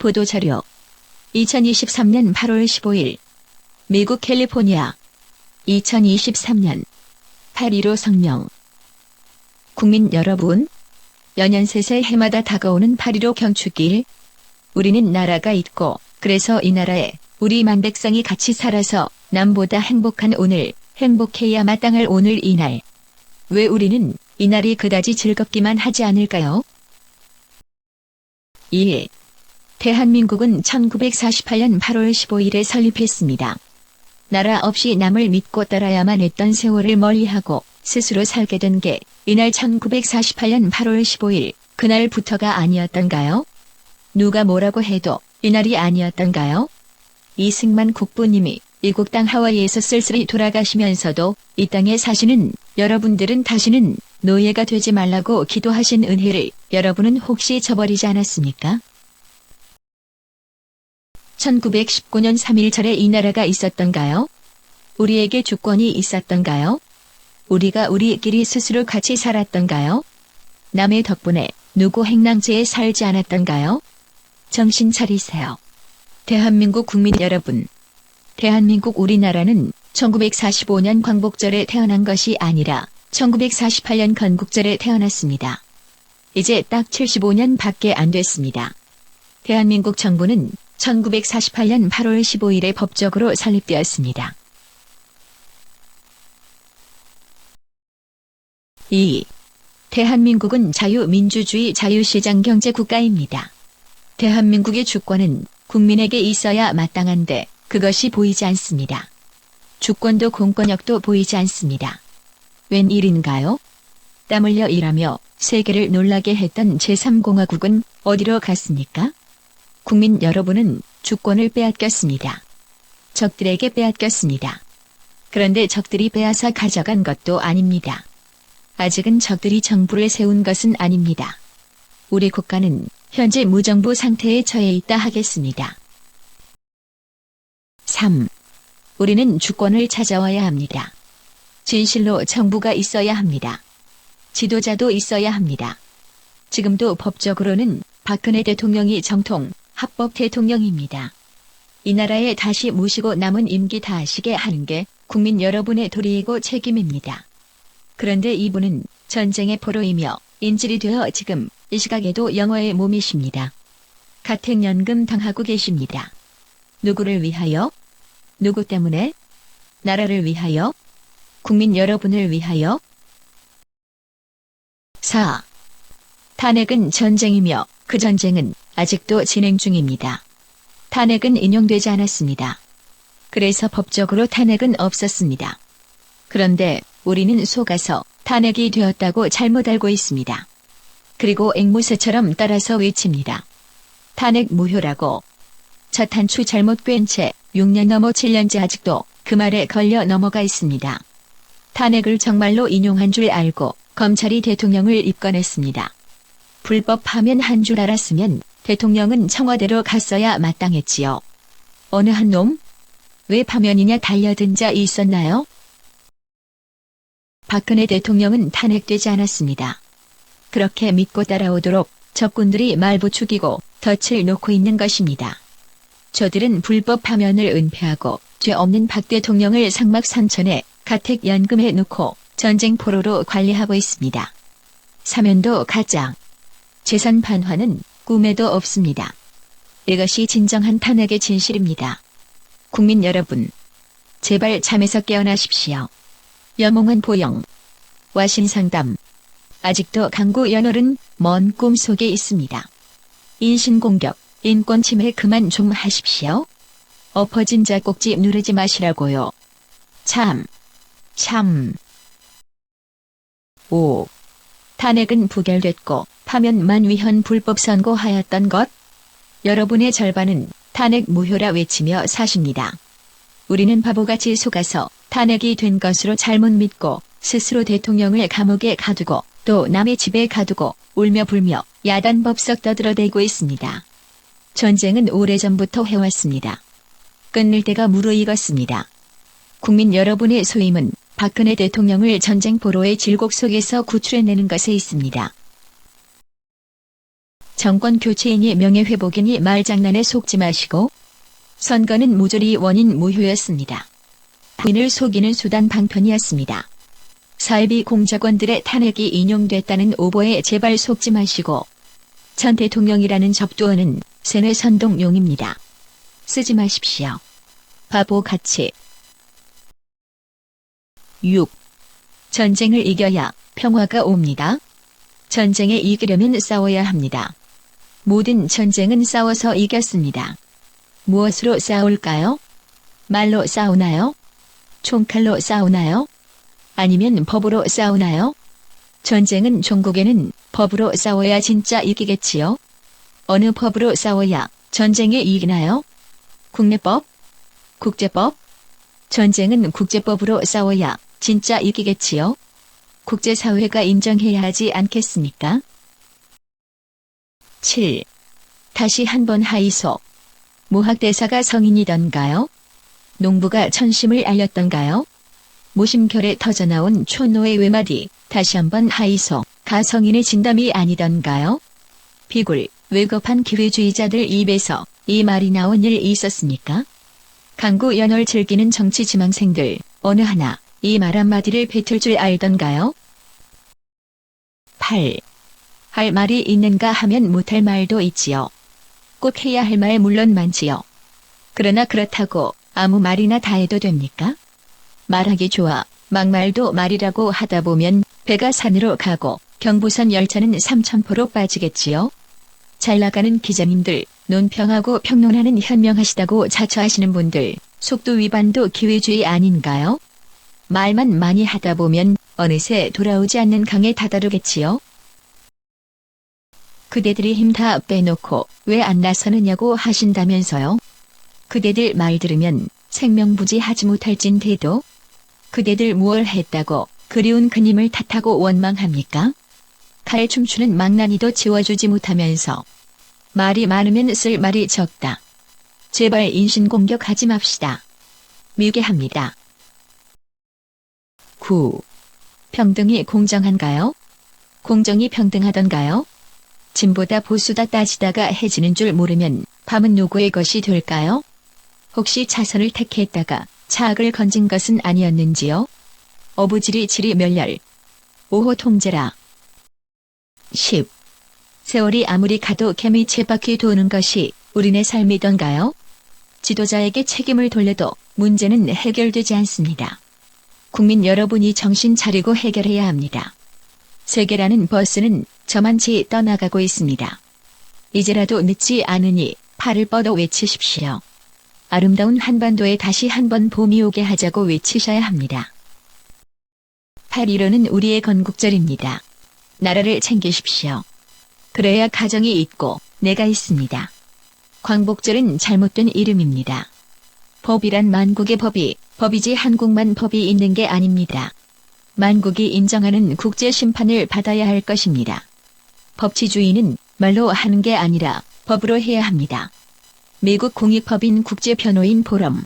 보도자료 2023년 8월 15일 미국 캘리포니아 2023년 8.15 성명. 국민 여러분, 연년셋의 해마다 다가오는 8.15 경축일. 우리는 나라가 있고 그래서 이 나라에 우리 만백성이 같이 살아서 남보다 행복한 오늘, 행복해야 마땅할 오늘 이날. 왜 우리는 이날이 그다지 즐겁기만 하지 않을까요? 1. 대한민국은 1948년 8월 15일에 설립했습니다. 나라 없이 남을 믿고 따라야만 했던 세월을 멀리하고 스스로 살게 된 게 이날 1948년 8월 15일 그날부터가 아니었던가요? 누가 뭐라고 해도 이날이 아니었던가요? 이승만 국부님이 이국 땅 하와이에서 쓸쓸히 돌아가시면서도 이 땅에 사시는 여러분들은 다시는 노예가 되지 말라고 기도하신 은혜를 여러분은 혹시 저버리지 않았습니까? 1919년 3.1절에 이 나라가 있었던가요? 우리에게 주권이 있었던가요? 우리가 우리끼리 스스로 같이 살았던가요? 남의 덕분에 누구 행랑죄에 살지 않았던가요? 정신 차리세요. 대한민국 국민 여러분. 대한민국 우리나라는 1945년 광복절에 태어난 것이 아니라 1948년 건국절에 태어났습니다. 이제 딱 75년 밖에 안 됐습니다. 대한민국 정부는 1948년 8월 15일에 법적으로 설립되었습니다. 2. 대한민국은 자유민주주의 자유시장 경제국가입니다. 대한민국의 주권은 국민에게 있어야 마땅한데 그것이 보이지 않습니다. 주권도 공권력도 보이지 않습니다. 웬일인가요? 땀 흘려 일하며 세계를 놀라게 했던 제3공화국은 어디로 갔습니까? 국민 여러분은 주권을 빼앗겼습니다. 적들에게 빼앗겼습니다. 그런데 적들이 빼앗아 가져간 것도 아닙니다. 아직은 적들이 정부를 세운 것은 아닙니다. 우리 국가는 현재 무정부 상태에 처해 있다 하겠습니다. 3. 우리는 주권을 찾아와야 합니다. 진실로 정부가 있어야 합니다. 지도자도 있어야 합니다. 지금도 법적으로는 박근혜 대통령이 정통, 합법 대통령입니다. 이 나라에 다시 모시고 남은 임기 다 하시게 하는 게 국민 여러분의 도리이고 책임입니다. 그런데 이분은 전쟁의 포로이며 인질이 되어 지금 이 시각에도 영어의 몸이십니다. 가택연금 당하고 계십니다. 누구를 위하여? 누구 때문에? 나라를 위하여? 국민 여러분을 위하여? 4. 탄핵은 전쟁이며 그 전쟁은 아직도 진행 중입니다. 탄핵은 인용되지 않았습니다. 그래서 법적으로 탄핵은 없었습니다. 그런데 우리는 속아서 탄핵이 되었다고 잘못 알고 있습니다. 그리고 앵무새처럼 따라서 외칩니다. 탄핵 무효라고. 첫 한 추 잘못 꿰은 채 6년 넘어 7년째 아직도 그 말에 걸려 넘어가 있습니다. 탄핵을 정말로 인용한 줄 알고 검찰이 대통령을 입건했습니다. 불법하면 한 줄 알았으면 대통령은 청와대로 갔어야 마땅했지요. 어느 한 놈? 왜 파면이냐 달려든 자 있었나요? 박근혜 대통령은 탄핵되지 않았습니다. 그렇게 믿고 따라오도록 적군들이 말부추기고 덫을 놓고 있는 것입니다. 저들은 불법 파면을 은폐하고 죄 없는 박 대통령을 상막산천에 가택연금에 놓고 전쟁 포로로 관리하고 있습니다. 사면도 가짜. 재산 반환은 꿈에도 없습니다. 이것이 진정한 탄핵의 진실입니다. 국민 여러분, 제발 잠에서 깨어나십시오. 여몽한 보영, 와신상담. 아직도 강구 연월은 먼 꿈 속에 있습니다. 인신공격, 인권침해 그만 좀 하십시오. 엎어진 자 꼭지 누르지 마시라고요. 참. 5. 탄핵은 부결됐고 파면만 위헌 불법 선고하였던 것? 여러분의 절반은 탄핵 무효라 외치며 사십니다. 우리는 바보같이 속아서 탄핵이 된 것으로 잘못 믿고 스스로 대통령을 감옥에 가두고 또 남의 집에 가두고 울며 불며 야단법석 떠들어대고 있습니다. 전쟁은 오래전부터 해왔습니다. 끊을 때가 무르익었습니다. 국민 여러분의 소임은 박근혜 대통령을 전쟁 포로의 질곡 속에서 구출해내는 것에 있습니다. 정권 교체이니 명예회복이니 말장난에 속지 마시고 선거는 모조리 원인 무효였습니다. 부인을 속이는 수단 방편이었습니다. 사이비 공작원들의 탄핵이 인용됐다는 오보에 제발 속지 마시고 전 대통령이라는 접두어는 세뇌 선동용입니다. 쓰지 마십시오. 바보같이. 6. 전쟁을 이겨야 평화가 옵니다. 전쟁에 이기려면 싸워야 합니다. 모든 전쟁은 싸워서 이겼습니다. 무엇으로 싸울까요? 말로 싸우나요? 총칼로 싸우나요? 아니면 법으로 싸우나요? 전쟁은 종국에는 법으로 싸워야 진짜 이기겠지요? 어느 법으로 싸워야 전쟁에 이기나요? 국내법? 국제법? 전쟁은 국제법으로 싸워야 진짜 이기겠지요? 국제사회가 인정해야 하지 않겠습니까? 7. 다시 한번 하이소. 모학대사가 성인이던가요? 농부가 천심을 알렸던가요? 모심결에 터져나온 촌노의 외마디, 다시 한번 하이소, 가성인의 진담이 아니던가요? 비굴, 왜급한 기회주의자들 입에서 이 말이 나온 일 있었습니까? 강구 연월 즐기는 정치 지망생들, 어느 하나 이 말 한마디를 뱉을 줄 알던가요? 8. 할 말이 있는가 하면 못할 말도 있지요. 꼭 해야 할 말 물론 많지요. 그러나 그렇다고 아무 말이나 다 해도 됩니까? 말하기 좋아 막말도 말이라고 하다 보면 배가 산으로 가고 경부선 열차는 삼천포로 빠지겠지요. 잘 나가는 기자님들, 논평하고 평론하는 현명하시다고 자처하시는 분들, 속도 위반도 기회주의 아닌가요? 말만 많이 하다 보면 어느새 돌아오지 않는 강에 다다르겠지요. 그대들이 힘 다 빼놓고 왜 안 나서느냐고 하신다면서요. 그대들 말 들으면 생명부지하지 못할 찐대도 그대들 무얼 했다고 그리운 그님을 탓하고 원망합니까? 칼 춤추는 망나니도 지워주지 못하면서 말이 많으면 쓸 말이 적다. 제발 인신공격하지 맙시다. 미개합니다. 9. 평등이 공정한가요? 공정이 평등하던가요? 진보다 보수다 따지다가 해지는 줄 모르면 밤은 누구의 것이 될까요? 혹시 차선을 택했다가 차악을 건진 것은 아니었는지요? 어부지리 지리 멸렬. 5호 통제라. 10. 세월이 아무리 가도 개미 쳇바퀴 도는 것이 우리네 삶이던가요? 지도자에게 책임을 돌려도 문제는 해결되지 않습니다. 국민 여러분이 정신 차리고 해결해야 합니다. 세계라는 버스는 저만치 떠나가고 있습니다. 이제라도 늦지 않으니 팔을 뻗어 외치십시오. 아름다운 한반도에 다시 한번 봄이 오게 하자고 외치셔야 합니다. 8.15는 우리의 건국절입니다. 나라를 챙기십시오. 그래야 가정이 있고 내가 있습니다. 광복절은 잘못된 이름입니다. 법이란 만국의 법이지 한국만 법이 있는 게 아닙니다. 만국이 인정하는 국제심판을 받아야 할 것입니다. 법치주의는 말로 하는 게 아니라 법으로 해야 합니다. 미국 공익법인 국제변호인 포럼